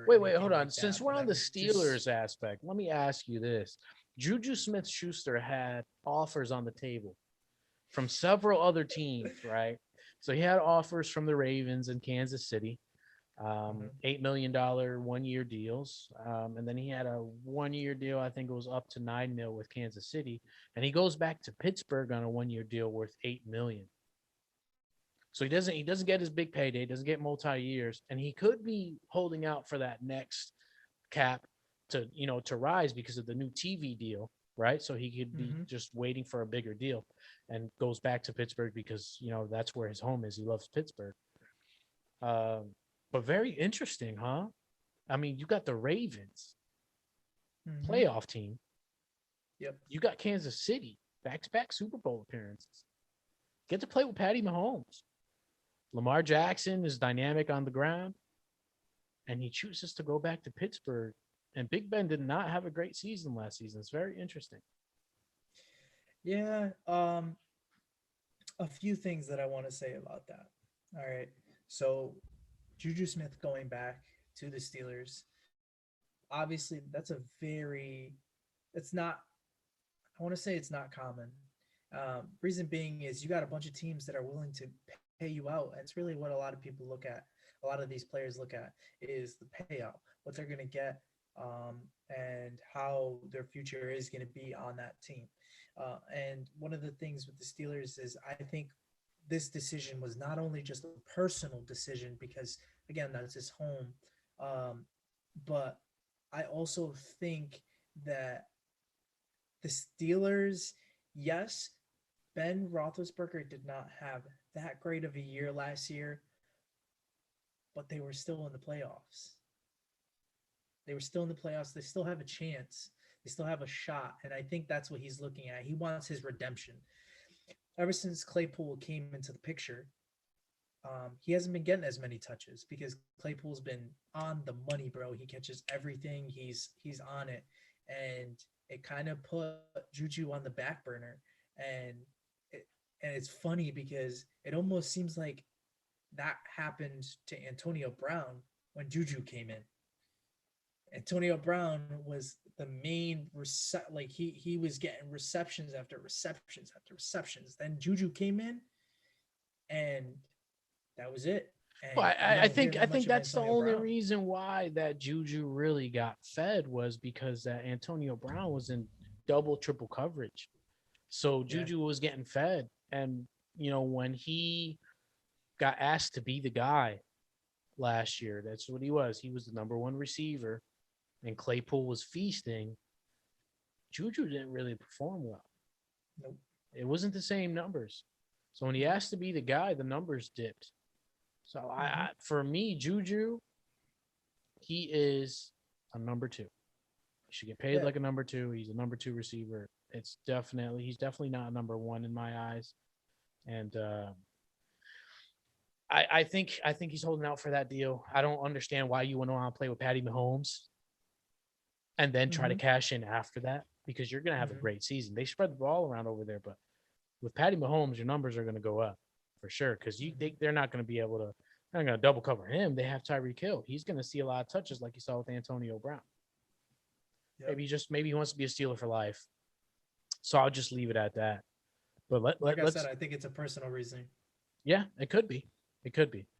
or Wait, anything hold on. like Since that. we're But on the I'm just Steelers aspect, let me ask you this. Juju Smith-Schuster had offers on the table from several other teams, right? So he had offers from the Ravens and Kansas City, mhm. $8 million 1 year deals. And then he had a 1 year deal, I think it was up to 9 mil with Kansas City. And he goes back to Pittsburgh on a 1 year deal worth 8 million. So he doesn't get his big payday, doesn't get multi-years, and he could be holding out for that next cap to rise because of the new TV deal, right? So he could be Mhm. just waiting for a bigger deal and goes back to Pittsburgh because that's where his home is. He loves Pittsburgh. Um, but very interesting, huh? I mean, you got the Ravens Mhm. playoff team. Yep. You got Kansas City back-to-back Super Bowl appearances. Get to play with Patty Mahomes. Lamar Jackson is dynamic on the ground, and he chooses to go back to Pittsburgh. And Big Ben did not have a great season last season. It's very interesting. Yeah. A few things that I want to say about that. All right. So Juju Smith going back to the Steelers. Obviously, that's a very. It's not. I want to say it's not common. Reason being is you got a bunch of teams that are willing to pay you out. And it's really what a lot of people look at. A lot of these players look at is the payout, what they're going to get, and how their future is going to be on that team. And one of the things with the Steelers is I think this decision was not only just a personal decision because again that's his home, um, but I also think that the Steelers, yes, Ben Roethlisberger did not have that great of a year last year, but they were still in the playoffs. They were still in the playoffs. They still have a chance. They still have a shot. And I think that's what he's looking at. He wants his redemption. Ever since Claypool came into the picture, he hasn't been getting as many touches because Claypool's been on the money, bro. He catches everything. He's on it, and it kind of put Juju on the back burner. And it, and it's funny because it almost seems like that happened to Antonio Brown when Juju came in. Antonio Brown was the main like he was getting receptions after receptions after receptions. Then Juju came in and that was it. Well, And you I don't hear think I that much think of that's the Antonio only Brown. reason why that Juju really got fed was because that Antonio Brown was in double triple coverage. So Yeah. Juju was getting fed. And when he got asked to be the guy last year, that's what he was. He was the number one receiver, and Claypool was feasting. Juju didn't really perform well. Nope. It wasn't the same numbers. So when he Nope. asked to be the guy, the numbers dipped. So Mm-hmm. for me, Juju, he is a number two. He should get paid Yeah. like a number two. He's a number two receiver. He's definitely not a number one in my eyes. And I think he's holding out for that deal. I don't understand why you want to play with Patty Mahomes and then try to Mm-hmm. cash in after that because you're going to have a Mm-hmm. great season. They spread the ball around over there, but with Patty Mahomes, your numbers are going to go up for sure because Mm-hmm. they're not going to be able to. They're not going to double cover him. They have Tyreek Hill. He's going to see a lot of touches like you saw with Antonio Brown. Yep. Maybe he wants to be a Steeler for life. So I'll just leave it at that. But Like I said, let's I think it's a personal reasoning. yeah, it could be. It could be.